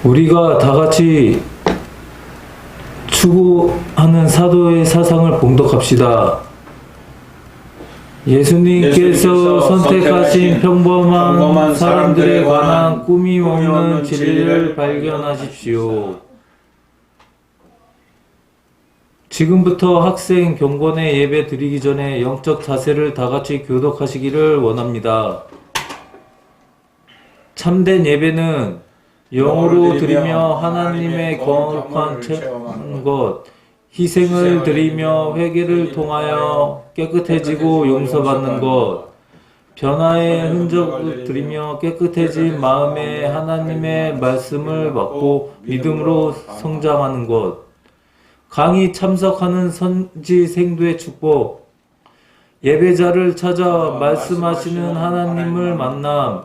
우리가 다 같이 추구하는 사도의 사상을 봉독합시다. 예수님께서 선택하신 평범한 사람들에 관한 꾸밈 없는 진리를 발견하십시오. 지금부터 학생 경건의 예배 드리기 전에 영적 자세를 다 같이 교독하시기를 원합니다. 참된 예배는 영으로 드리며 하나님의 거룩한 것, 희생을 드리며 회개를 통하여 깨끗해지고 용서받는 것, 변화의 흔적을 드리며 깨끗해진 마음에 하나님의 말씀을 받고 믿음으로 성장하는 것, 강의 참석하는 선지 생도의 축복, 예배자를 찾아 말씀하시는 하나님을 만남,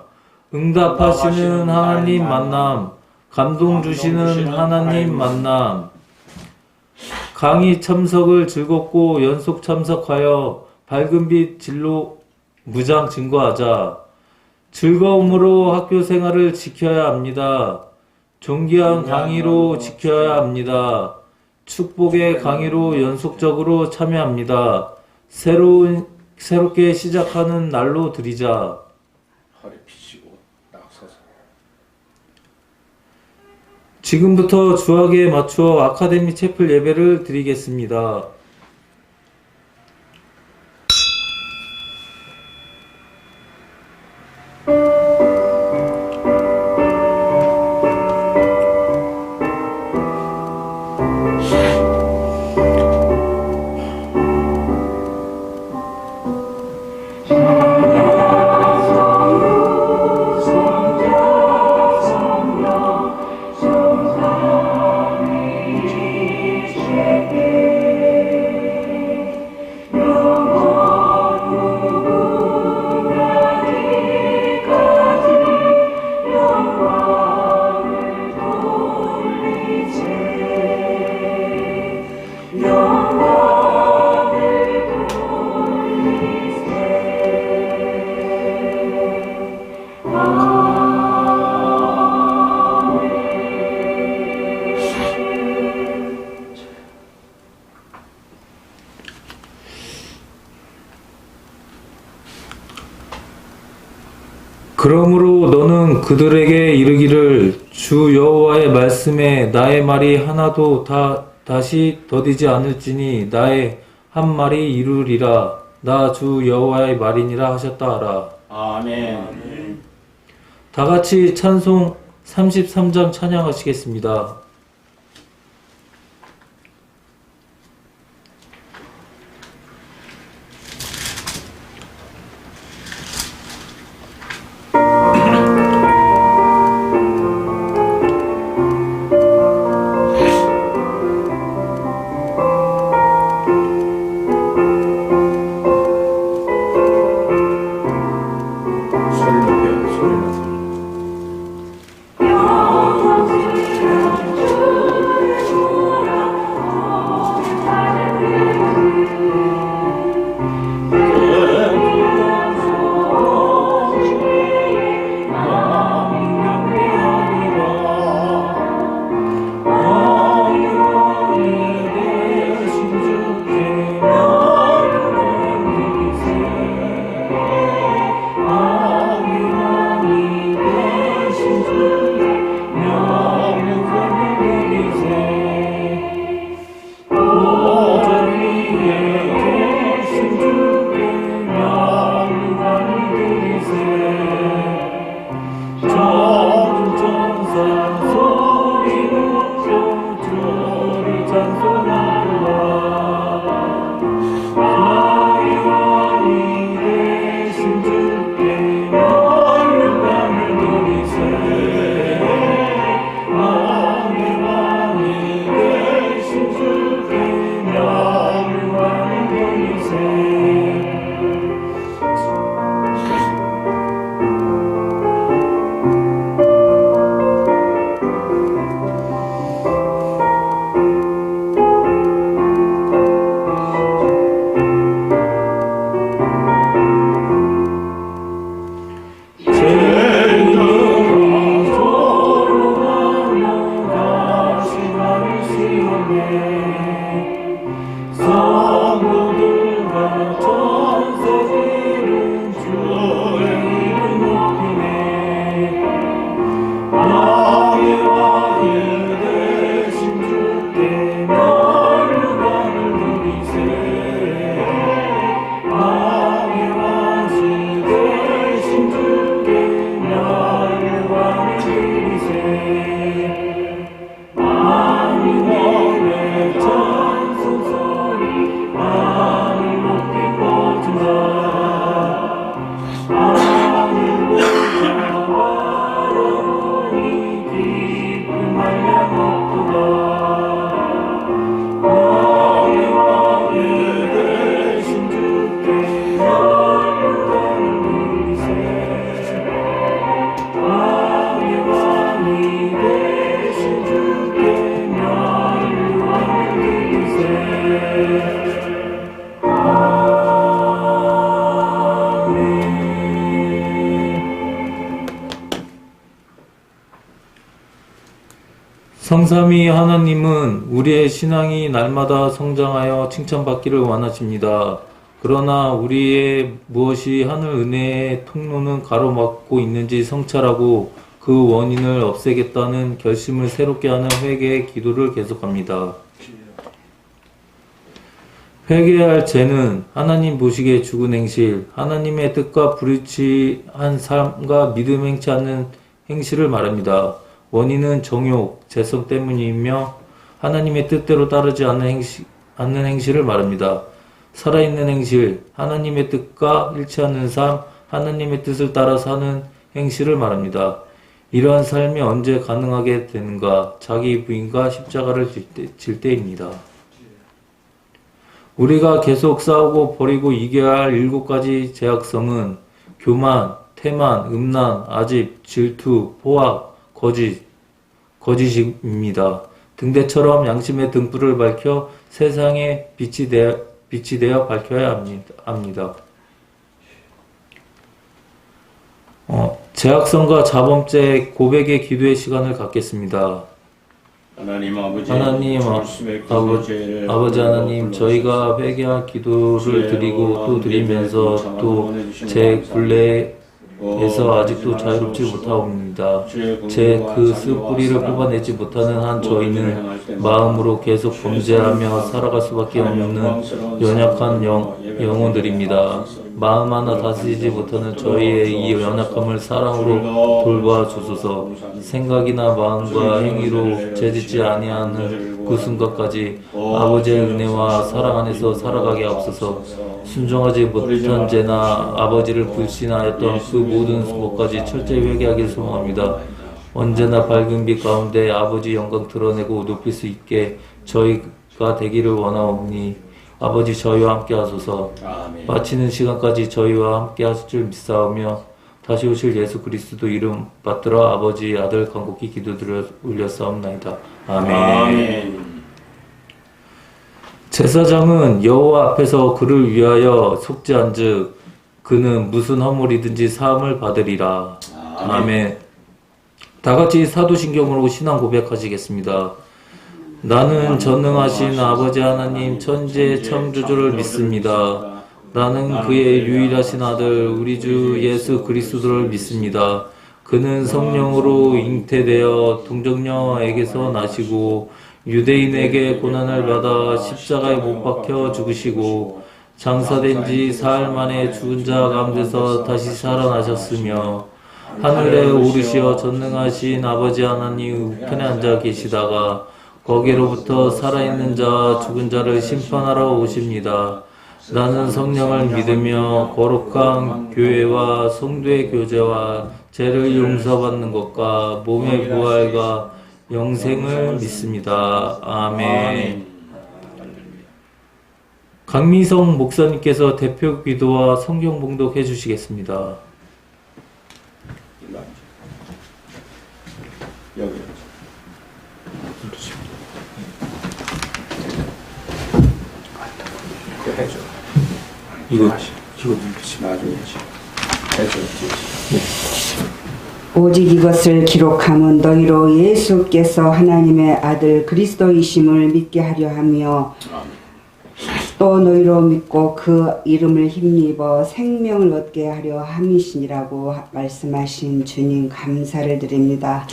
응답하시는 하나님 만남, 감동 주시는 하나님 만남, 강의 참석을 즐겁고 연속 참석하여 밝은 빛 진로 무장 증거하자. 즐거움으로 학교 생활을 지켜야 합니다. 존귀한 강의로 지켜야 합니다. 축복의 강의로 연속적으로 참여합니다. 새롭게 시작하는 날로 드리자. 허리 펴시고 딱 서서. 지금부터 주학에 맞추어 아카데미 채플 예배를 드리겠습니다. 그러므로 너는 그들에게 이르기를 주 여호와의 말씀에 나의 말이 하나도 다시 더디지 않을지니 나의 한 말이 이루리라. 나 주 여호와의 말이니라 하셨다 하라. 아멘. 다 같이 찬송 33장 찬양하시겠습니다. 성삼위 하나님은 우리의 신앙이 날마다 성장하여 칭찬받기를 원하십니다. 그러나 우리의 무엇이 하늘 은혜의 통로는 가로막고 있는지 성찰하고 그 원인을 없애겠다는 결심을 새롭게 하는 회개의 기도를 계속합니다. 회개할 죄는 하나님 보시기에 죽은 행실, 하나님의 뜻과 불일치한 삶과 믿음 행치 않는 행실을 말합니다. 원인은 정욕, 재성 때문이며 하나님의 뜻대로 따르지 않는 행실을 말합니다. 살아있는 행실, 하나님의 뜻과 일치하는 삶, 하나님의 뜻을 따라 사는 행실을 말합니다. 이러한 삶이 언제 가능하게 되는가? 자기 부인과 십자가를 질 때입니다. 우리가 계속 싸우고 버리고 이겨야 할 7가지 죄악성은 교만, 태만, 음란, 아집, 질투, 포악, 거짓입니다. 등대처럼 양심의 등불을 밝혀 세상에 빛이 되어 밝혀야 합니다. 죄악성과 자범죄 고백의 기도의 시간을 갖겠습니다. 하나님 아버지, 아버지 하나님, 저희가 회개와 기도를 드리고 또 드리면서 또 제 굴레에서 아직도 자유롭지 못하옵니다. 제 그 쓴뿌리를 뽑아내지 못하는 한 저희는 마음으로 계속 범죄하며 살아갈 수밖에 없는 연약한 영혼들입니다. 마음 하나 다스리지 못하는 저희의 이 연약함을 사랑으로 돌봐 주소서. 생각이나 마음과 행위로 죄짓지 아니하는 그 순간까지 아버지의 은혜와 사랑 안에서 살아가게 하옵소서. 순종하지 못한 죄나 아버지를 불신하였던 그 모든 수고까지 철저히 회개하길 소망합니다. 언제나 밝은 빛 가운데 아버지 영광 드러내고 높일 수 있게 저희가 되기를 원하오니 아버지 저희와 함께 하소서. 마치는 시간까지 저희와 함께 하실 줄 믿사오며 다시 오실 예수 그리스도 이름 받들어 아버지 아들 간곡히 기도드려 올렸사옵나이다. 아멘. 제사장은 여호와 앞에서 그를 위하여 속죄한즉 그는 무슨 허물이든지 사함을 받으리라. 아멘. 다같이 사도신경으로 신앙 고백하시겠습니다. 나는 전능하신 아버지 하나님 천지의 창조주를 믿습니다. 나는 그의 유일하신 아들 우리 주 예수 그리스도를 믿습니다. 그는 성령으로 잉태되어 동정녀에게서 나시고 유대인에게 고난을 받아 십자가에 못 박혀 죽으시고 장사된 지 사흘 만에 죽은 자 가운데서 다시 살아나셨으며 하늘에 오르시어 전능하신 아버지 하나님 우편에 앉아 계시다가 거기로부터 살아있는 자 죽은 자를 심판하러 오십니다. 나는 성령을 믿으며 거룩한 교회와 성도의 교제와 죄를 용서받는 것과 몸의 부활과 영생을 믿습니다. 아멘. 강미성 목사님께서 대표 기도와 성경 봉독해 주시겠습니다. 여기. 해줘. 이거 나중에 해줘. 오직 이것을 기록함은 너희로 예수께서 하나님의 아들 그리스도이심을 믿게 하려 하며 또 너희로 믿고 그 이름을 힘입어 생명을 얻게 하려 함이시니라고 말씀하신 주님 감사를 드립니다.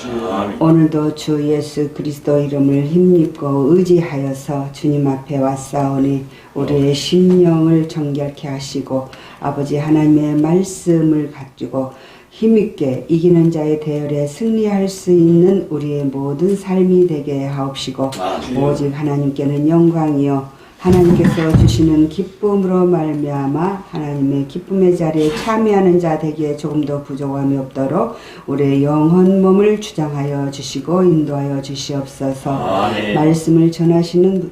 오늘도 주 예수 그리스도 이름을 힘입고 의지하여서 주님 앞에 왔사오니 우리의 심령을 정결케 하시고 아버지 하나님의 말씀을 가지고 힘있게 이기는 자의 대열에 승리할 수 있는 우리의 모든 삶이 되게 하옵시고 오직 하나님께는 영광이요 하나님께서 주시는 기쁨으로 말미암아 하나님의 기쁨의 자리에 참여하는 자 되기에 조금도 부족함이 없도록 우리의 영혼 몸을 주장하여 주시고 인도하여 주시옵소서. 말씀을 전하시는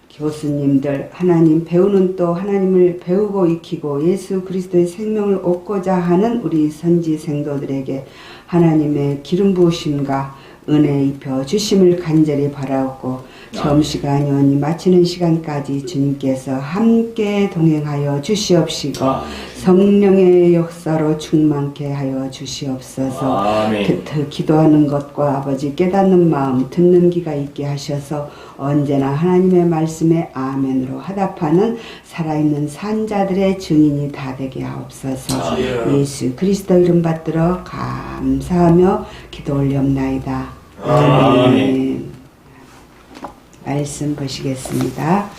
교수님들 하나님 배우는 또 하나님을 배우고 익히고 예수 그리스도의 생명을 얻고자 하는 우리 선지 생도들에게 하나님의 기름 부으심과 은혜 입혀 주심을 간절히 바라옵고 점시간 연이 마치는 시간까지 주님께서 함께 동행하여 주시옵시고 성령의 역사로 충만케 하여 주시옵소서. 아멘. 기도하는 것과 아버지 깨닫는 마음 듣는 귀가 있게 하셔서 언제나 하나님의 말씀에 아멘으로 화답하는 살아있는 산자들의 증인이 다 되게 하옵소서. 예수 그리스도 이름 받들어 감사하며 기도 올리옵나이다. 아멘. 말씀 보시겠습니다.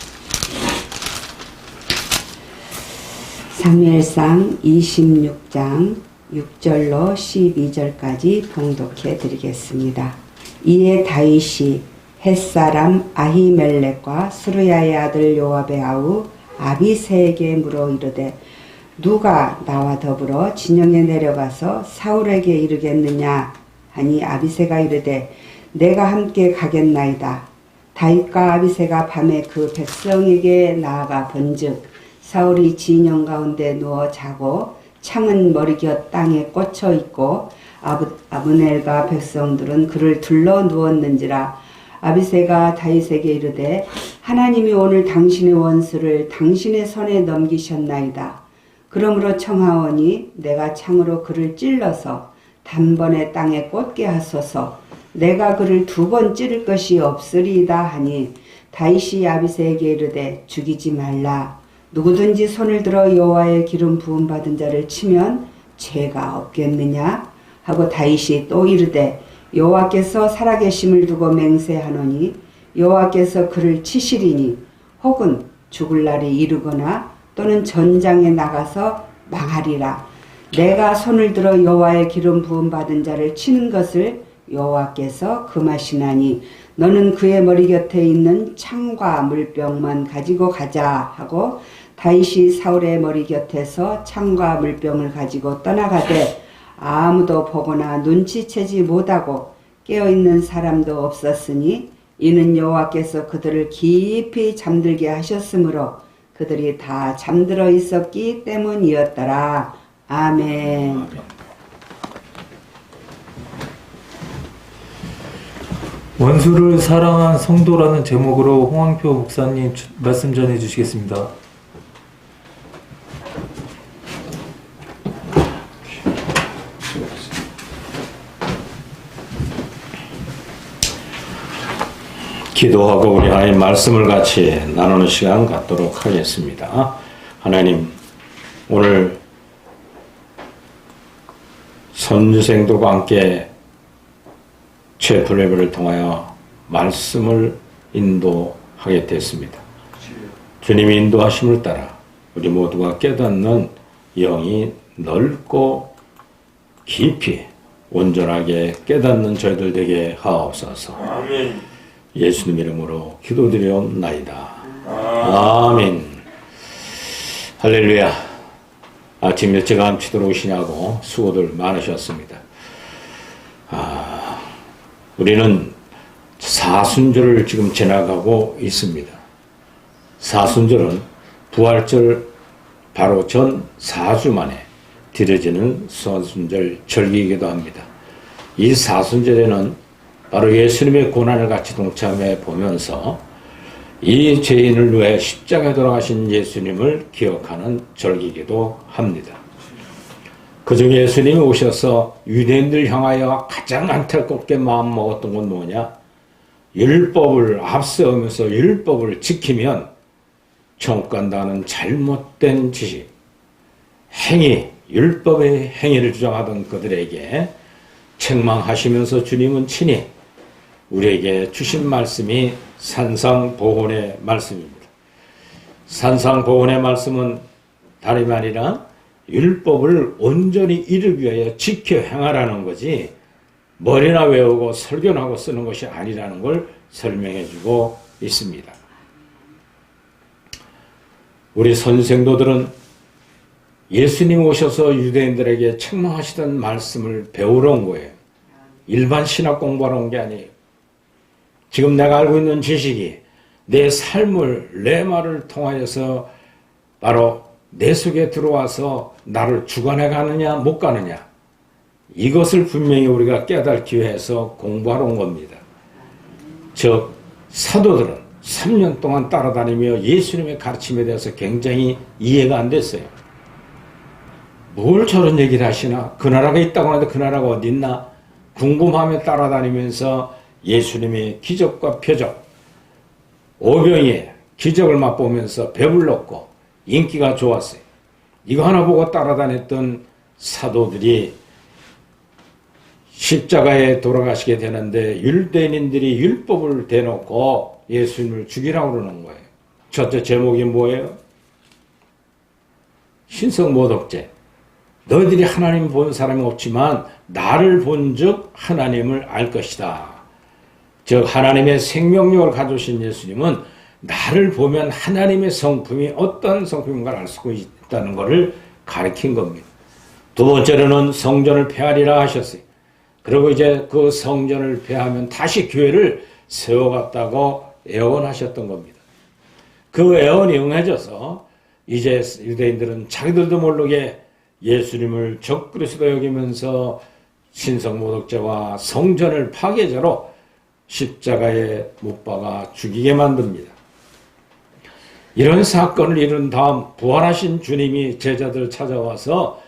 사무엘상 26장 6절로 12절까지 봉독해 드리겠습니다. 이에 다윗이 햇사람 아히멜렉과 스루야의 아들 요압의 아우 아비새에게 물어 이르되 누가 나와 더불어 진영에 내려가서 사울에게 이르겠느냐 하니 아비새가 이르되 내가 함께 가겠나이다. 다윗과 아비새가 밤에 그 백성에게 나아가 본즉 사울이 진영 가운데 누워 자고 창은 머리곁 땅에 꽂혀 있고 아브넬과 백성들은 그를 둘러 누웠는지라. 아비새가 다윗에게 이르되 하나님이 오늘 당신의 원수를 당신의 손에 넘기셨나이다. 그러므로 청하오니 내가 창으로 그를 찔러서 단번에 땅에 꽂게 하소서. 내가 그를 2번 찌를 것이 없으리이다 하니 다윗이 아비새에게 이르되 죽이지 말라. 누구든지 손을 들어 여호와의 기름 부음 받은 자를 치면 죄가 없겠느냐 하고 다윗이 또 이르되 여호와께서 살아계심을 두고 맹세하노니 여호와께서 그를 치시리니 혹은 죽을 날이 이르거나 또는 전장에 나가서 망하리라. 내가 손을 들어 여호와의 기름 부음 받은 자를 치는 것을 여호와께서 금하시나니 너는 그의 머리 곁에 있는 창과 물병만 가지고 가자 하고 다윗이 사울의 머리 곁에서 창과 물병을 가지고 떠나가되 아무도 보거나 눈치채지 못하고 깨어있는 사람도 없었으니 이는 여호와께서 그들을 깊이 잠들게 하셨으므로 그들이 다 잠들어 있었기 때문이었더라. 아멘. 원수를 사랑한 성도라는 제목으로 홍황표 목사님 말씀 전해 주시겠습니다. 기도하고 우리 하나님 말씀을 같이 나누는 시간 갖도록 하겠습니다. 하나님, 오늘 선생들과 함께 최플레이를 통하여 말씀을 인도하게 됐습니다. 주님이 인도하심을 따라 우리 모두가 깨닫는 영이 넓고 깊이 온전하게 깨닫는 저희들 되게 하옵소서. 아멘. 예수님 이름으로 기도드리옵나이다. 아멘. 할렐루야. 아침 일찌감치 들어오시냐고 수고들 많으셨습니다. 우리는 사순절을 지금 지나가고 있습니다. 사순절은 부활절 바로 전 4주 만에 드려지는 사순절 절기이기도 합니다. 이 사순절에는 바로 예수님의 고난을 같이 동참해 보면서 이 죄인을 위해 십자가에 돌아가신 예수님을 기억하는 절기이기도 합니다. 그중에 예수님이 오셔서 유대인들 향하여 가장 안타깝게 마음먹었던 건 뭐냐? 율법을 앞세우면서 율법을 지키면 천국 간다는 잘못된 지식, 행위, 율법의 행위를 주장하던 그들에게 책망하시면서 주님은 친히 우리에게 주신 말씀이 산상보훈의 말씀입니다. 산상보훈의 말씀은 다름이 아니라 율법을 온전히 이루기 위하여 지켜 행하라는 거지 머리나 외우고 설교하고 쓰는 것이 아니라는 걸 설명해 주고 있습니다. 우리 선생도들은 예수님 오셔서 유대인들에게 책망하시던 말씀을 배우러 온 거예요. 일반 신학 공부하러 온 게 아니에요. 지금 내가 알고 있는 지식이 내 삶을, 내 말을 통하여서 바로 내 속에 들어와서 나를 주관해 가느냐 못 가느냐, 이것을 분명히 우리가 깨닫기 위해서 공부하러 온 겁니다. 즉 사도들은 3년 동안 따라다니며 예수님의 가르침에 대해서 굉장히 이해가 안 됐어요. 뭘 저런 얘기를 하시나? 그 나라가 있다고 하는데 그 나라가 어디 있나? 궁금하며 따라다니면서 예수님의 기적과 표적, 오병이의 기적을 맛보면서 배불렀고 인기가 좋았어요. 이거 하나 보고 따라다녔던 사도들이 십자가에 돌아가시게 되는데 율대인들이 율법을 대놓고 예수님을 죽이라고 그러는 거예요. 첫째 제목이 뭐예요? 신성모독죄. 너희들이 하나님 본 사람이 없지만 나를 본즉 하나님을 알 것이다. 즉 하나님의 생명력을 가져오신 예수님은 나를 보면 하나님의 성품이 어떤 성품인가를 알 수 있다는 것을 가르친 겁니다. 두 번째로는 성전을 폐하리라 하셨어요. 그리고 이제 그 성전을 폐하면 다시 교회를 세워갔다고 예언하셨던 겁니다. 그 예언이 응해져서 이제 유대인들은 자기들도 모르게 예수님을 적그리스도 여기면서 신성모독죄와 성전을 파괴죄로 십자가에 못 박아 죽이게 만듭니다. 이런 사건을 이룬 다음 부활하신 주님이 제자들 찾아와서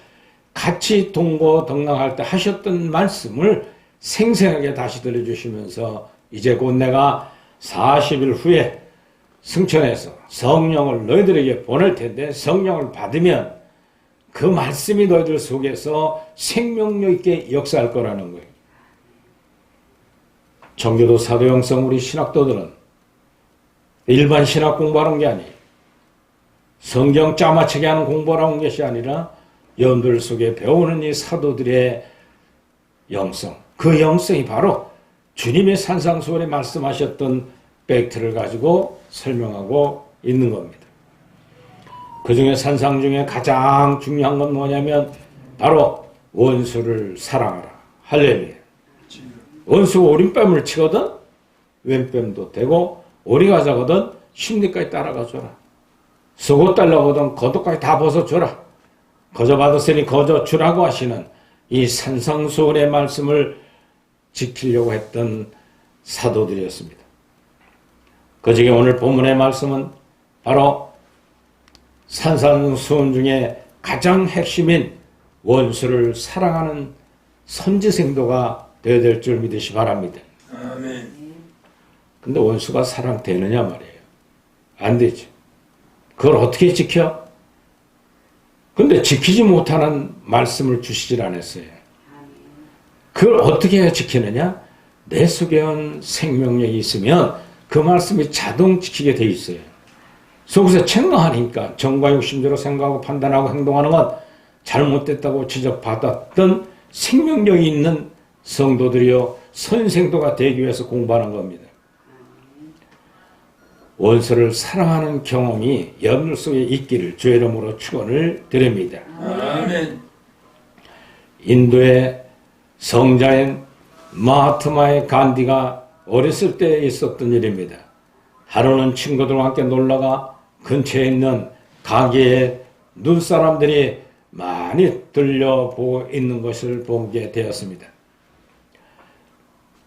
같이 동고동락할 때 하셨던 말씀을 생생하게 다시 들려주시면서 이제 곧 내가 40일 후에 승천해서 성령을 너희들에게 보낼 텐데 성령을 받으면 그 말씀이 너희들 속에서 생명력 있게 역사할 거라는 거예요. 정교도 사도형성 우리 신학도들은 일반 신학 공부하는 게 아니에요. 성경 짜맞추게 하는 공부를 하는 것이 아니라 여러분들 속에 배우는 이 사도들의 영성, 그 영성이 바로 주님의 산상수훈에 말씀하셨던 팩트를 가지고 설명하고 있는 겁니다. 그 중에 산상 중에 가장 중요한 건 뭐냐면 바로 원수를 사랑하라. 할렐루야. 원수가 오른뺨을 치거든 왼뺨도 되고 오리가 자거든 심리까지 따라가줘라. 속옷 달라거든 겉옷까지 다 벗어줘라. 거저 받았으니 거저 주라고 하시는 이 산상수훈의 말씀을 지키려고 했던 사도들이었습니다. 그 중에 오늘 본문의 말씀은 바로 산상수훈 중에 가장 핵심인 원수를 사랑하는 선지생도가 되어야 될 줄 믿으시 바랍니다. 아멘. 근데 원수가 사랑되느냐 말이에요. 안 되죠. 그걸 어떻게 지켜? 근데 지키지 못하는 말씀을 주시질 않았어요. 그걸 어떻게 해야 지키느냐? 내 속에 온 생명력이 있으면 그 말씀이 자동 지키게 돼 있어요. 속에서 책망하니까 정과 욕심대로 생각하고 판단하고 행동하는 건 잘못됐다고 지적받았던 생명력이 있는 성도들이요 선생도가 되기 위해서 공부하는 겁니다. 원수를 사랑하는 경험이 여러분 속에 있기를 주의 이름으로 축원을 드립니다. 아멘. 인도의 성자인 마하트마의 간디가 어렸을 때 있었던 일입니다. 하루는 친구들과 함께 놀러가 근처에 있는 가게에 눈사람들이 많이 들려보고 있는 것을 보게 되었습니다.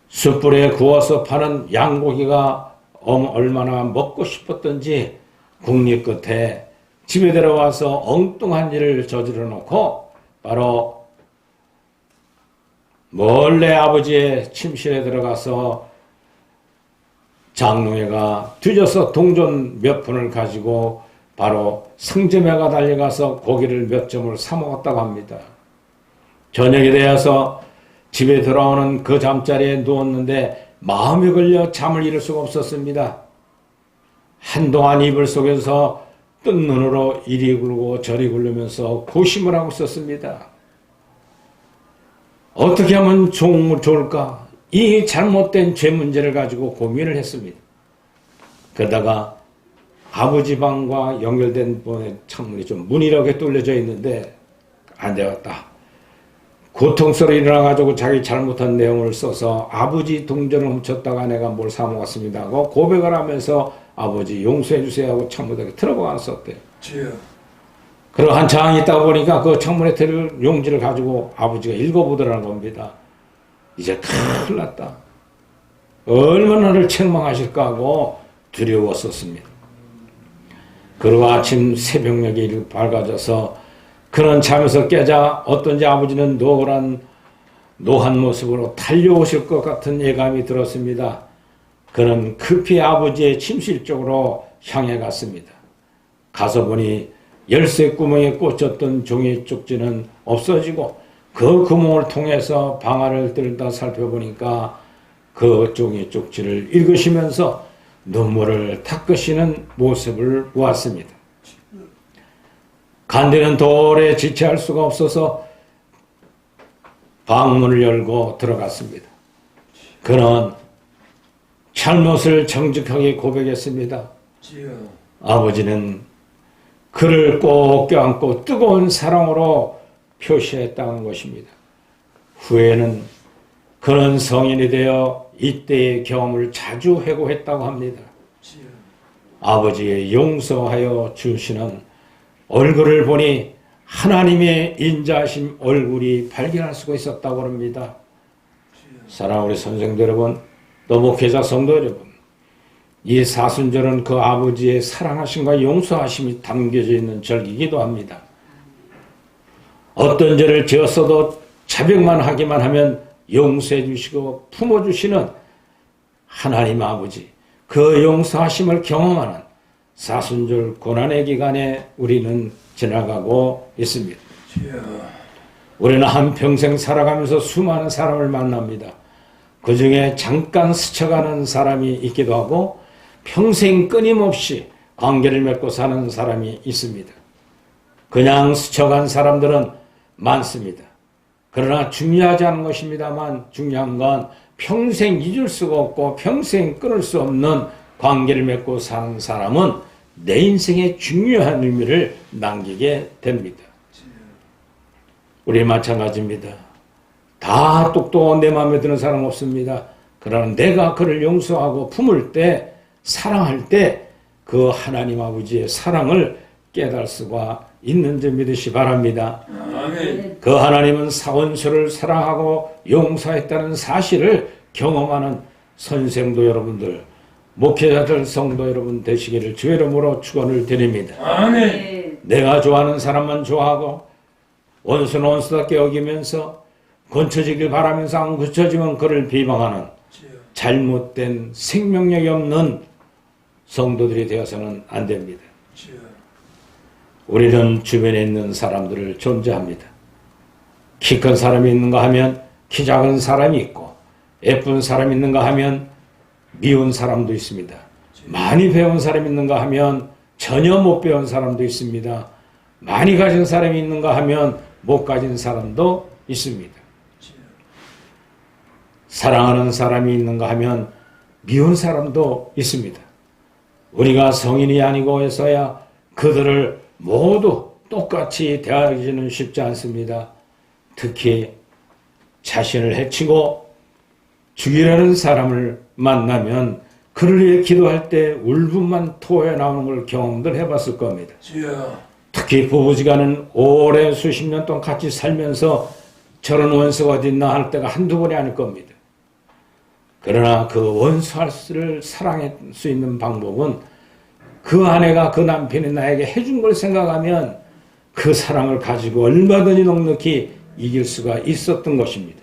숯불에 구워서 파는 양고기가 얼마나 먹고 싶었던지 국리 끝에 집에 들어와서 엉뚱한 일을 저질러 놓고 바로 몰래 아버지의 침실에 들어가서 장롱에가 뒤져서 동전 몇 푼을 가지고 바로 상점에가 달려가서 고기를 몇 점을 사 먹었다고 합니다. 저녁이 되어서 집에 돌아오는 그 잠자리에 누웠는데 마음이 걸려 잠을 이룰 수가 없었습니다. 한동안 이불 속에서 뜬 눈으로 이리 굴고 저리 굴르면서 고심을 하고 있었습니다. 어떻게 하면 좋을까? 이 잘못된 죄 문제를 가지고 고민을 했습니다. 그러다가 아버지 방과 연결된 창문이 좀 문이라고 뚫려져 있는데 안 되었다. 고통스러워 일어나가지고 자기 잘못한 내용을 써서 아버지 동전을 훔쳤다가 내가 뭘 사먹었습니다 하고 고백을 하면서 아버지 용서해 주세요 하고 창문에 들어가 썼대요. 그리고 한참 있다 보니까 그 창문에 들을 용지를 가지고 아버지가 읽어보더라는 겁니다. 이제 큰일 났다. 얼마나 나를 책망하실까 하고 두려웠었습니다. 그리고 아침 새벽녘이 밝아져서 그런 잠에서 깨자 어떤지 아버지는 노한 모습으로 달려오실 것 같은 예감이 들었습니다. 그는 급히 아버지의 침실 쪽으로 향해 갔습니다. 가서 보니 열쇠 구멍에 꽂혔던 종이 쪽지는 없어지고 그 구멍을 통해서 방아를 들다 살펴보니까 그 종이 쪽지를 읽으시면서 눈물을 닦으시는 모습을 보았습니다. 간디는 도저히 지체할 수가 없어서 방문을 열고 들어갔습니다. 그는 잘못을 정직하게 고백했습니다. 아버지는 그를 꼭 껴안고 뜨거운 사랑으로 표시했다는 것입니다. 후에는 그는 성인이 되어 이때의 경험을 자주 회고했다고 합니다. 아버지의 용서하여 주시는 얼굴을 보니 하나님의 인자하심 얼굴이 발견할 수가 있었다고 합니다. 사랑하는 우리 선생들 여러분, 또 목회자 성도 여러분, 이 사순절은 그 아버지의 사랑하심과 용서하심이 담겨져 있는 절기이기도 합니다. 어떤 죄를 지었어도 자백만 하기만 하면 용서해 주시고 품어주시는 하나님 아버지, 그 용서하심을 경험하는 사순절 고난의 기간에 우리는 지나가고 있습니다. 우리는 한평생 살아가면서 수많은 사람을 만납니다. 그 중에 잠깐 스쳐가는 사람이 있기도 하고 평생 끊임없이 관계를 맺고 사는 사람이 있습니다. 그냥 스쳐간 사람들은 많습니다. 그러나 중요하지 않은 것입니다만 중요한 건 평생 잊을 수가 없고 평생 끊을 수 없는 관계를 맺고 사는 사람은 내 인생에 중요한 의미를 남기게 됩니다. 우리 마찬가지입니다. 다 똑똑한 내 마음에 드는 사람 없습니다. 그러나 내가 그를 용서하고 품을 때, 사랑할 때 그 하나님 아버지의 사랑을 깨달을 수가 있는 줄 믿으시 바랍니다. 아멘. 그 하나님은 원수를 사랑하고 용서했다는 사실을 경험하는 선생도 여러분들, 목회자들, 성도 여러분 되시기를 주의 이름으로 축원을 드립니다. 아멘. 내가 좋아하는 사람만 좋아하고 원수는 원수답게 여기면서 고쳐지길 바라면서 안 고쳐지면 그를 비방하는 잘못된 생명력이 없는 성도들이 되어서는 안 됩니다. 우리는 주변에 있는 사람들을 존재합니다. 키 큰 사람이 있는가 하면 키 작은 사람이 있고, 예쁜 사람이 있는가 하면 미운 사람도 있습니다. 많이 배운 사람이 있는가 하면 전혀 못 배운 사람도 있습니다. 많이 가진 사람이 있는가 하면 못 가진 사람도 있습니다. 사랑하는 사람이 있는가 하면 미운 사람도 있습니다. 우리가 성인이 아니고 해서야 그들을 모두 똑같이 대하기는 쉽지 않습니다. 특히 자신을 해치고 죽이려는 사람을 만나면 그를 위해 기도할 때 울분만 토해 나오는 걸 경험들 해봤을 겁니다. 특히 부부지간은 오래 수십 년 동안 같이 살면서 저런 원수가 어디 있나 할 때가 한두 번이 아닐 겁니다. 그러나 그 원수를 사랑할 수 있는 방법은 그 아내가 그 남편이 나에게 해준 걸 생각하면 그 사랑을 가지고 얼마든지 넉넉히 이길 수가 있었던 것입니다.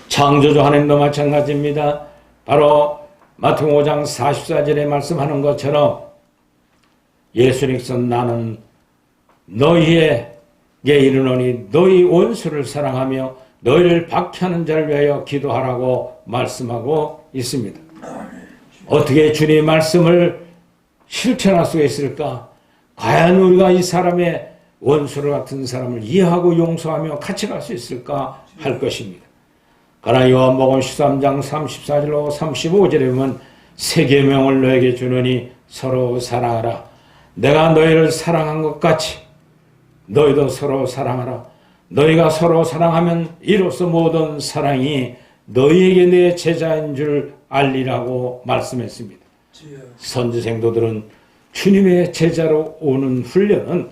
창조주 하나님도 마찬가지입니다. 바로 마태복음 5장 44절에 말씀하는 것처럼 예수님께서 나는 너희에게 이르노니 너희 원수를 사랑하며 너희를 박해하는 자를 위하여 기도하라고 말씀하고 있습니다. 어떻게 주님의 말씀을 실천할 수가 있을까? 과연 우리가 이 사람의 원수를 같은 사람을 이해하고 용서하며 같이 갈 수 있을까 할 것입니다. 그러나 요한복음 13장 34절로 35절에 보면 새 계명을 너에게 주노니 서로 사랑하라. 내가 너희를 사랑한 것 같이 너희도 서로 사랑하라. 너희가 서로 사랑하면 이로써 모든 사랑이 너희에게 내 제자인 줄 알리라고 말씀했습니다. 선지 생도들은 주님의 제자로 오는 훈련은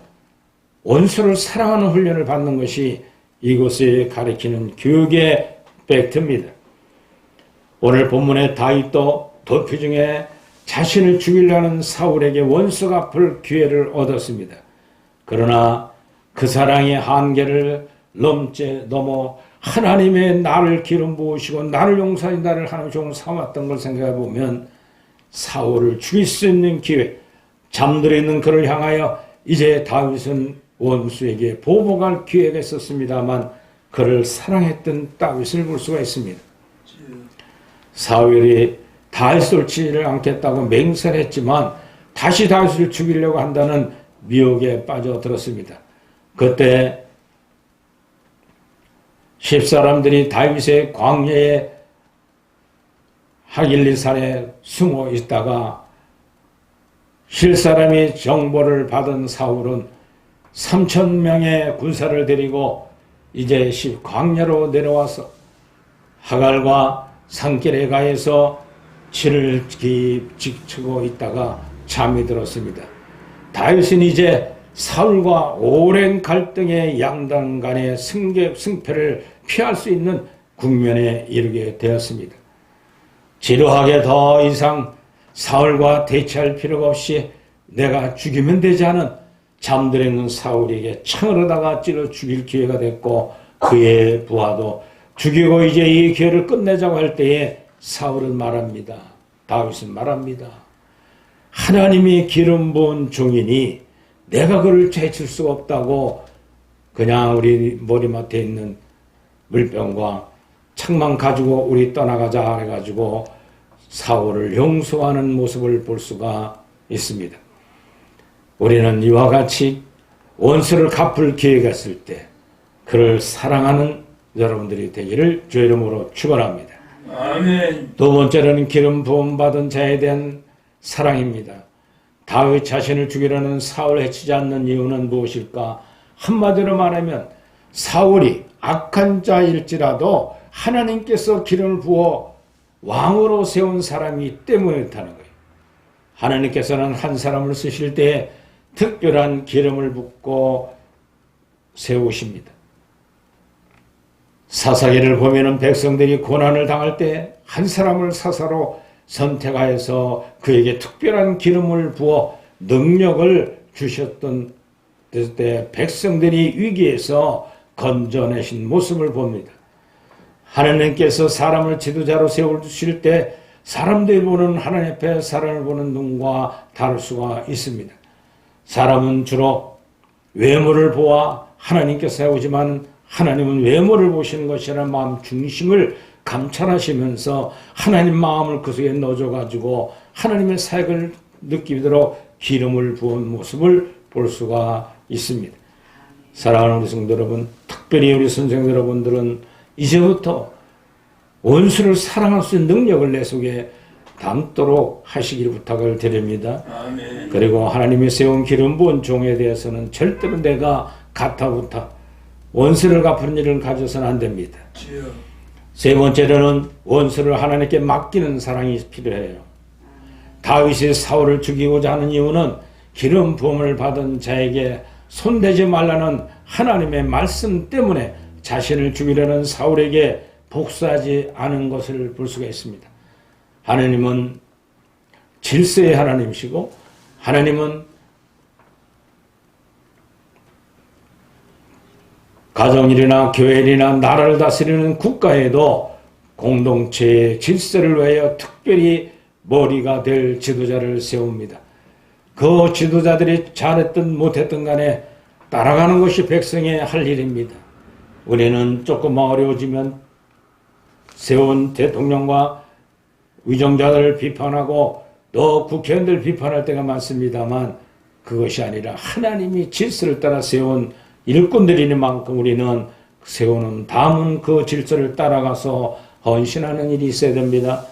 원수를 사랑하는 훈련을 받는 것이 이곳에 가리키는 교육의 팩트입니다. 오늘 본문의 다윗도 도피 중에 자신을 죽이려는 사울에게 원수 갚을 기회를 얻었습니다. 그러나 그 사랑의 한계를 넘어 하나님의 나를 기름 부으시고 나를 용서하신 나를 하나님 종 삼았던 걸 생각해 보면 사울을 죽일 수 있는 기회, 잠들어 있는 그를 향하여 이제 다윗은 원수에게 보복할 기회가 있었습니다만 그를 사랑했던 다윗을 볼 수가 있습니다. 사울이 다윗을 치지를 않겠다고 맹세했지만 다시 다윗을 죽이려고 한다는 미혹에 빠져들었습니다. 그때 10사람들이 다윗의 광야에 하길리산에 숨어 있다가 실사람이 정보를 받은 사울은 3,000명의 군사를 데리고 이제 광야로 내려와서 하갈과 산길에 가에서 치를 지키고 있다가 잠이 들었습니다. 다윗은 이제 사울과 오랜 갈등의 양당 간의 승패를 피할 수 있는 국면에 이르게 되었습니다. 지루하게 더 이상 사울과 대치할 필요가 없이 내가 죽이면 되지 않은 잠들어 있는 사울에게 창으로다가 찔러 죽일 기회가 됐고 그의 부하도 죽이고 이제 이 기회를 끝내자고 할 때에 사울은 말합니다. 다윗은 말합니다. 하나님이 기름 부은 종이니 내가 그를 제칠 수가 없다고 그냥 우리 머리맡에 있는 물병과 창만 가지고 우리 떠나가자 해가지고 사울을 용서하는 모습을 볼 수가 있습니다. 우리는 이와 같이 원수를 갚을 기회가 있을 때 그를 사랑하는 여러분들이 되기를 주 이름으로 축원합니다. 아멘. 두 번째로는 기름 부음 받은 자에 대한 사랑입니다. 다윗 자신을 죽이려는 사울을 해치지 않는 이유는 무엇일까? 한마디로 말하면 사울이 악한 자일지라도 하나님께서 기름을 부어 왕으로 세운 사람이기 때문에 그렇다는 거예요. 하나님께서는 한 사람을 쓰실 때 특별한 기름을 붓고 세우십니다. 사사기를 보면은 백성들이 고난을 당할 때 한 사람을 사사로 선택하여서 그에게 특별한 기름을 부어 능력을 주셨던 때 백성들이 위기에서 건져내신 모습을 봅니다. 하나님께서 사람을 지도자로 세우실 때 사람들이 보는 하나님 앞에 사람을 보는 눈과 다를 수가 있습니다. 사람은 주로 외모를 보아 하나님께서 세우지만 하나님은 외모를 보시는 것이라 마음 중심을 감찰하시면서 하나님 마음을 그 속에 넣어줘가지고 하나님의 사역을 느끼도록 기름을 부은 모습을 볼 수가 있습니다. 사랑하는 우리 성도 여러분, 특별히 우리 선생 여러분들은 이제부터 원수를 사랑할 수 있는 능력을 내 속에 담도록 하시길 부탁을 드립니다. 아멘. 그리고 하나님이 세운 기름 부은 종에 대해서는 절대로 내가 가타부타 원수를 갚는 일을 가져서는 안 됩니다. 주여. 세 번째로는 원수를 하나님께 맡기는 사랑이 필요해요. 다윗이 사울을 죽이고자 하는 이유는 기름 부음을 받은 자에게 손대지 말라는 하나님의 말씀 때문에 자신을 죽이려는 사울에게 복수하지 않은 것을 볼 수가 있습니다. 하나님은 질서의 하나님이시고 하나님은 가정일이나 교회일이나 나라를 다스리는 국가에도 공동체의 질서를 위하여 특별히 머리가 될 지도자를 세웁니다. 그 지도자들이 잘했든 못했든 간에 따라가는 것이 백성의 할 일입니다. 우리는 조금 어려워지면 세운 대통령과 위정자들을 비판하고 또 국회의원들 비판할 때가 많습니다만 그것이 아니라 하나님이 질서를 따라 세운 일꾼들이는 만큼 우리는 세우는 다음은 그 질서를 따라가서 헌신하는 일이 있어야 됩니다.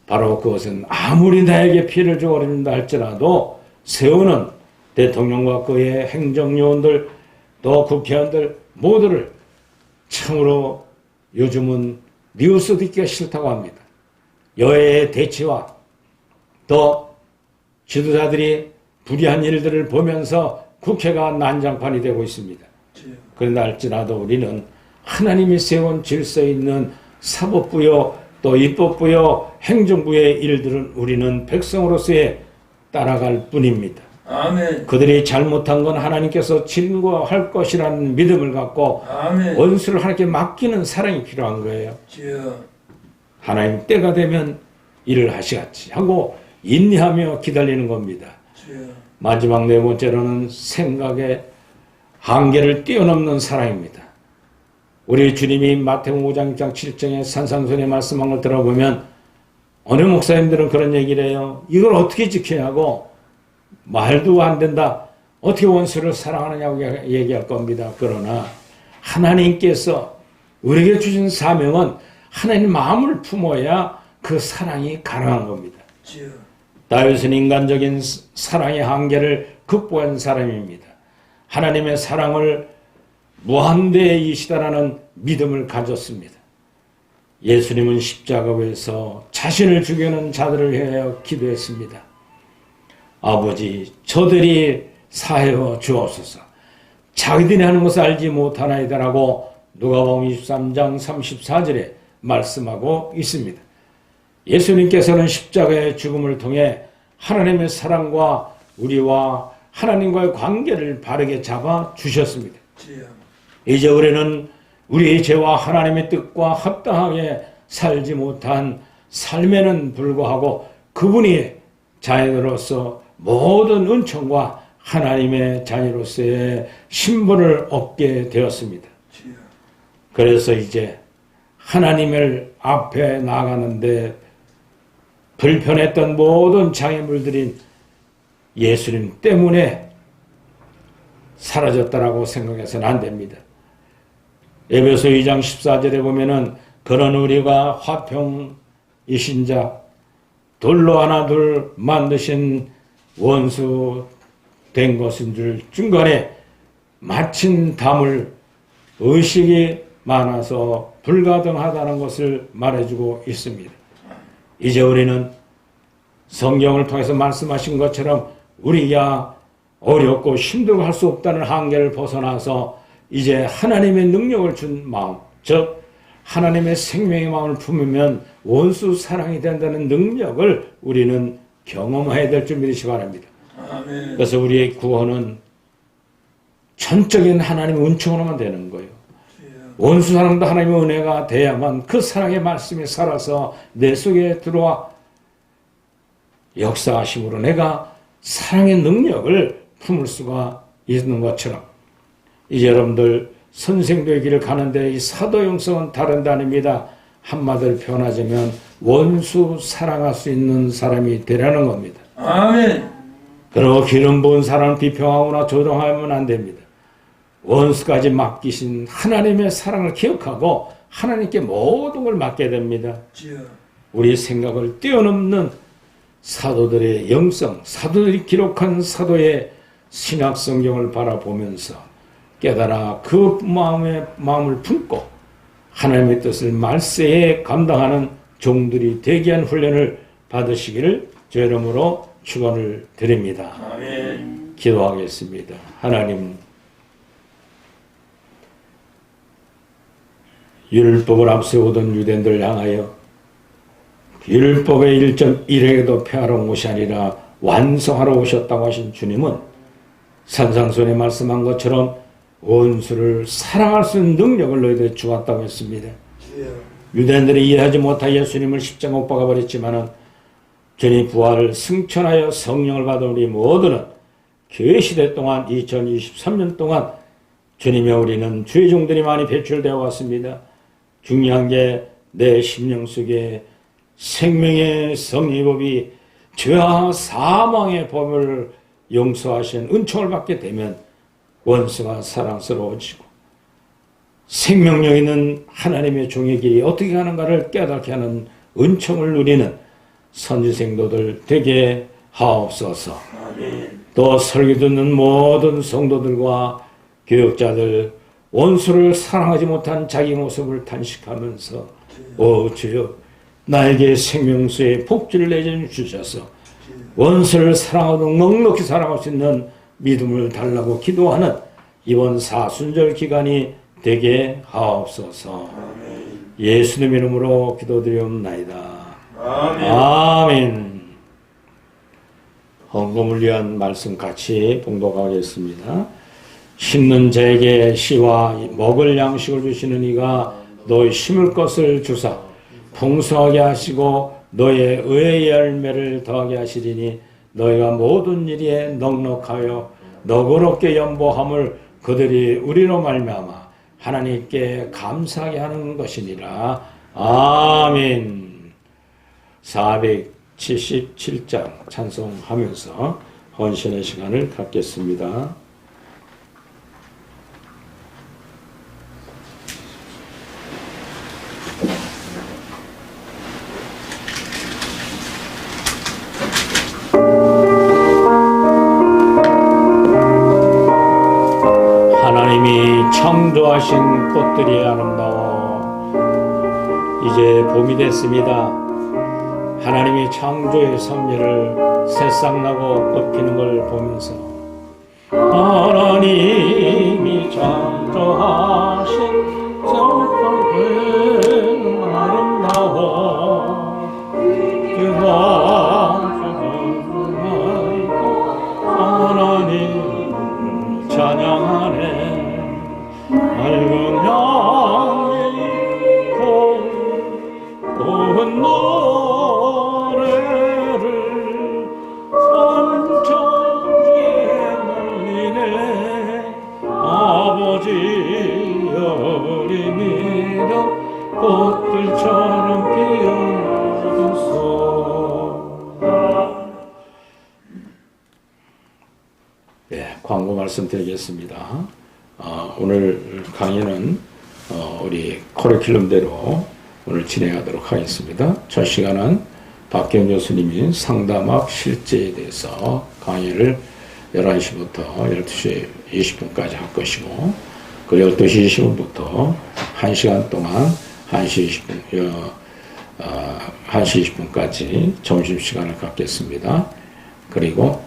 바로 그것은 아무리 나에게 피해를 주고 어린다 할지라도 세우는 대통령과 그의 행정요원들 또 국회의원들 모두를 참으로 요즘은 뉴스 듣기가 싫다고 합니다. 여야의 대치와 또 지도자들이 불의한 일들을 보면서 국회가 난장판이 되고 있습니다. 그런다 할지라도 우리는 하나님이 세운 질서에 있는 사법부요 또 입법부요 행정부의 일들은 우리는 백성으로서의 따라갈 뿐입니다. 아멘. 그들이 잘못한 건 하나님께서 진거할 것이라는 믿음을 갖고 아멘. 원수를 하나님께 맡기는 사랑이 필요한 거예요. 주여. 하나님 때가 되면 일을 하시겠지 하고 인내하며 기다리는 겁니다. 주여. 마지막 네 번째로는 생각의 한계를 뛰어넘는 사랑입니다. 우리 주님이 마태복음 5장 6장 7장에 산상수훈에 말씀한 걸 들어보면 어느 목사님들은 그런 얘기를 해요. 이걸 어떻게 지켜야 하고 말도 안 된다. 어떻게 원수를 사랑하느냐고 얘기할 겁니다. 그러나 하나님께서 우리에게 주신 사명은 하나님 마음을 품어야 그 사랑이 가능한 겁니다. 주여. 다윗은 인간적인 사랑의 한계를 극복한 사람입니다. 하나님의 사랑을 무한대이시다라는 믿음을 가졌습니다. 예수님은 십자가에서 자신을 죽이는 자들을 위하여 기도했습니다. 아버지, 저들이 사하여 주옵소서. 자기들이 하는 것을 알지 못하나이다라고 누가복음 23장 34절에 말씀하고 있습니다. 예수님께서는 십자가의 죽음을 통해 하나님의 사랑과 우리와 하나님과의 관계를 바르게 잡아 주셨습니다. 주여. 이제 우리는 우리의 죄와 하나님의 뜻과 합당하게 살지 못한 삶에는 불구하고 그분이 자녀로서 모든 은총과 하나님의 자녀로서의 신분을 얻게 되었습니다. 주여. 그래서 이제 하나님을 앞에 나가는데 불편했던 모든 장애물들인 예수님 때문에 사라졌다라고 생각해서는 안 됩니다. 에베소 2장 14절에 보면은 그런 우리가 화평이신 자 돌로 하나 둘 만드신 원수 된 것인 줄 중간에 마친 담을 의식이 많아서 불가능하다는 것을 말해주고 있습니다. 이제 우리는 성경을 통해서 말씀하신 것처럼 우리가 어렵고 힘들고 할 수 없다는 한계를 벗어나서 이제 하나님의 능력을 준 마음, 즉 하나님의 생명의 마음을 품으면 원수 사랑이 된다는 능력을 우리는 경험해야 될 줄 믿으시기 바랍니다. 아멘. 그래서 우리의 구원은 전적인 하나님의 은총으로만 되는 거예요. 원수 사랑도 하나님의 은혜가 돼야만 그 사랑의 말씀이 살아서 내 속에 들어와 역사하심으로 내가 사랑의 능력을 품을 수가 있는 것처럼 이제 여러분들 선생도의 길을 가는데 이 사도 영성은 다른 단어입니다. 한마디로 표현하자면 원수 사랑할 수 있는 사람이 되라는 겁니다. 아멘. 그리고 기름 부은 사람을 비평하거나 조롱하면 안 됩니다. 원수까지 맡기신 하나님의 사랑을 기억하고 하나님께 모든 걸 맡게 됩니다. 주여. 우리 생각을 뛰어넘는 사도들의 영성, 사도들이 기록한 사도의 신약 성경을 바라보면서 깨달아 그 마음을 품고 하나님의 뜻을 말세에 감당하는 종들이 되게 한 훈련을 받으시기를 주 이름으로 축원을 드립니다. 아멘. 기도하겠습니다. 하나님, 율법을 앞세우던 유대인들을 향하여 율법의 1.1에도 폐하러 온 것이 아니라 완성하러 오셨다고 하신 주님은 산상수훈에 말씀한 것처럼 원수를 사랑할 수 있는 능력을 너희들에 주었다고 했습니다. 주여. 유대인들이 이해하지 못하 예수님을 십자가 못 박아버렸지만은 주님 부활을 승천하여 성령을 받은 우리 모두는 교회 시대 동안 2023년 동안 주님의 우리는 주의 종들이 많이 배출되어 왔습니다. 중요한 게 내 심령 속에 생명의 성리법이 죄와 사망의 법을 용서하신 은총을 받게 되면 원수가 사랑스러워지고 생명력 있는 하나님의 종의 길이 어떻게 가는가를 깨닫게 하는 은총을 누리는 선지생도들 되게 하옵소서. 또 설교 듣는 모든 성도들과 교육자들 원수를 사랑하지 못한 자기 모습을 탄식하면서 오 주여 나에게 생명수의 복지를 내주셔서 원수를 사랑하고 넉넉히 사랑할 수 있는 믿음을 달라고 기도하는 이번 사순절 기간이 되게 하옵소서. 예수님 이름으로 기도드리옵나이다. 아멘. 헌금을 위한 말씀 같이 봉독하겠습니다. 심는 자에게 씨와 먹을 양식을 주시는 이가 너희 심을 것을 주사 풍성하게 하시고 너의 의의 열매를 더하게 하시리니 너희가 모든 일에 넉넉하여 너그럽게 연보함을 그들이 우리로 말미암아 하나님께 감사하게 하는 것이니라. 아멘. 477장 찬송하면서 헌신의 시간을 갖겠습니다. 하나님이 창조하신 꽃들이 아름다워 이제 봄이 됐습니다. 하나님이 창조의 섭리를 새싹나고 꽃피는 걸 보면서 하나님이 창조하신 꽃들은 아름다워 하나님을 찬양하네. 맑은 향기 고운 노래를 산천지에 날리네. 아버지 어린이여 꽃들처럼 피어났소. 네, 광고 말씀드리겠습니다. 오늘 강의는 우리 커리큘럼대로 오늘 진행하도록 하겠습니다. 첫 시간은 박경 교수님이 상담학 실제에 대해서 강의를 11시부터 12시 20분까지 할 것이고, 그 12시 20분부터 1시간 동안 1시 20분까지 점심시간을 갖겠습니다. 그리고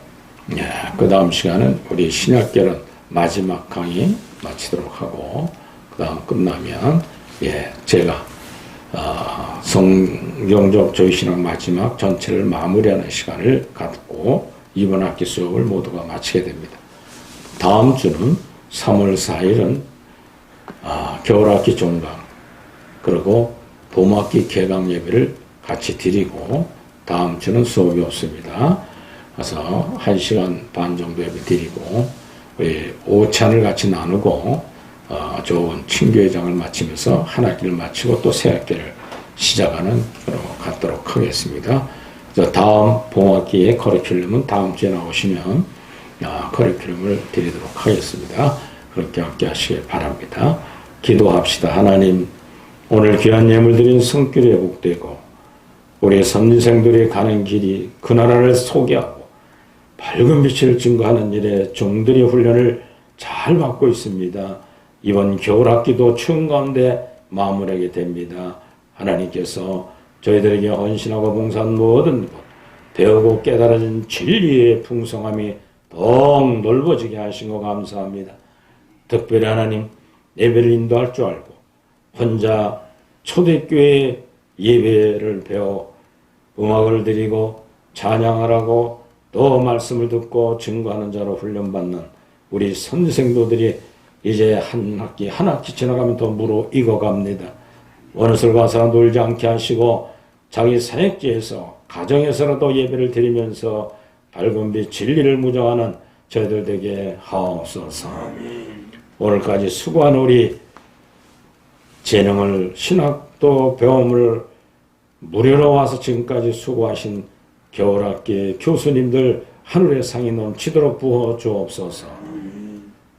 그 다음 시간은 우리 신약결은 마지막 강의 마치도록 하고, 그 다음 끝나면 제가 성경적 저희 신학 마지막 전체를 마무리하는 시간을 갖고 이번 학기 수업을 모두가 마치게 됩니다. 다음 주는 3월 4일은 겨울학기 종강, 그리고 봄학기 개강 예배를 같이 드리고, 다음 주는 수업이 없습니다. 그래서 1시간 반 정도 예배 드리고 오찬을 같이 나누고 좋은 친교회장을 마치면서 한 학기를 마치고 또 새 학기를 시작하는 그로 갖도록 하겠습니다. 다음 봄학기의 커리큘럼은 다음 주에 나오시면 커리큘럼을 드리도록 하겠습니다. 그렇게 함께 하시길 바랍니다. 기도합시다. 하나님, 오늘 귀한 예물 드린 성길이 회복되고 우리 선생들이 가는 길이 그 나라를 소개하고 밝은 빛을 증거하는 일에 종들이 훈련을 잘 받고 있습니다. 이번 겨울학기도 추운 가운데 마무리하게 됩니다. 하나님께서 저희들에게 헌신하고 봉사한 모든 것, 배우고 깨달아진 진리의 풍성함이 더욱 넓어지게 하신 거 감사합니다. 특별히 하나님, 예배를 인도할 줄 알고 혼자 초대교회 예배를 배워 음악을 드리고 찬양하라고 또 말씀을 듣고 증거하는 자로 훈련받는 우리 선생도들이 이제 한 학기 지나가면 더 무르익어갑니다. 원수를 가서 놀지 않게 하시고 자기 사역지에서 가정에서라도 예배를 드리면서 밝은 빛 진리를 무장하는 저희들 되게 하옵소서. 오늘까지 수고한 우리 재능을 신학도 배움을 무료로 와서 지금까지 수고하신 겨울학기 교수님들 하늘의 상이 넘치도록 부어 주옵소서.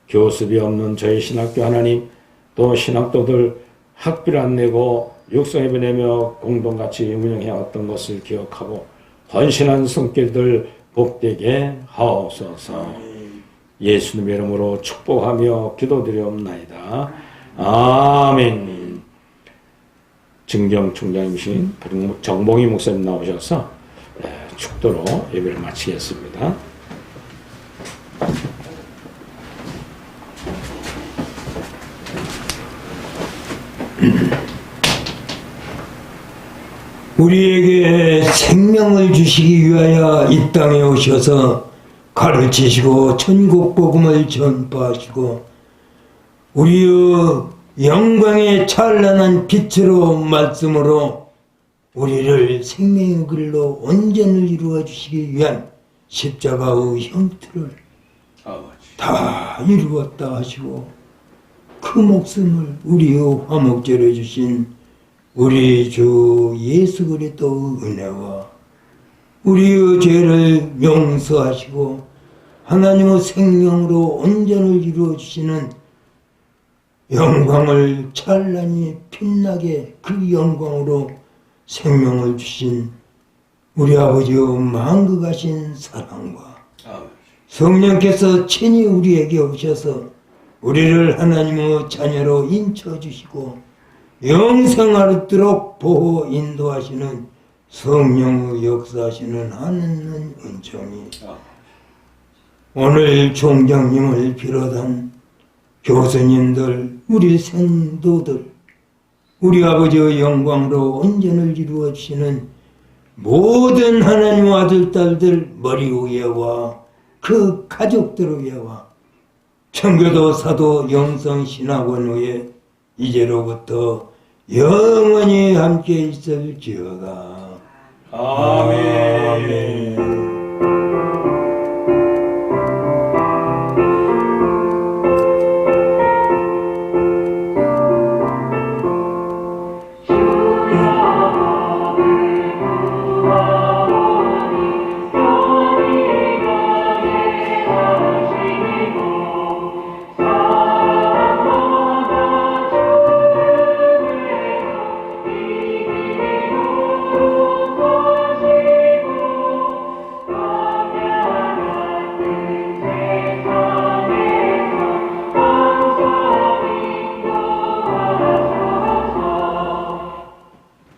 교습이 없는 저희 신학교 하나님, 또 신학도들 학비를 안 내고 육성예배 내며 공동같이 운영해왔던 것을 기억하고 헌신한 손길들 복되게 하옵소서. 예수님의 이름으로 축복하며 기도드리옵나이다. 아멘. 증경총장이신 정봉희 목사님 나오셔서 축도로 예배를 마치겠습니다. 우리에게 생명을 주시기 위하여 이 땅에 오셔서 가르치시고 천국 복음을 전파하시고 우리의 영광의 찬란한 빛으로 말씀으로 우리를 생명의 길로 온전을 이루어 주시기 위한 십자가의 형태를 다 이루었다 하시고 그 목숨을 우리의 화목제로 주신 우리 주 예수 그리스도의 은혜와 우리의 죄를 용서하시고 하나님의 생명으로 온전을 이루어 주시는 영광을 찬란히 빛나게 그 영광으로 생명을 주신 우리 아버지의 만극하신 사랑과 성령께서 친히 우리에게 오셔서 우리를 하나님의 자녀로 인쳐주시고 영생하도록 보호 인도하시는 성령의 역사하시는 하나님 은총이 오늘 총장님을 비롯한 교수님들, 우리 성도들, 우리 아버지의 영광으로 온전을 이루어 주시는 모든 하나님의 아들, 딸들 머리 위에와 그 가족들 위에와 청교도 사도 영성신학원 위에 이제로부터 영원히 함께 있을지어다. 아멘.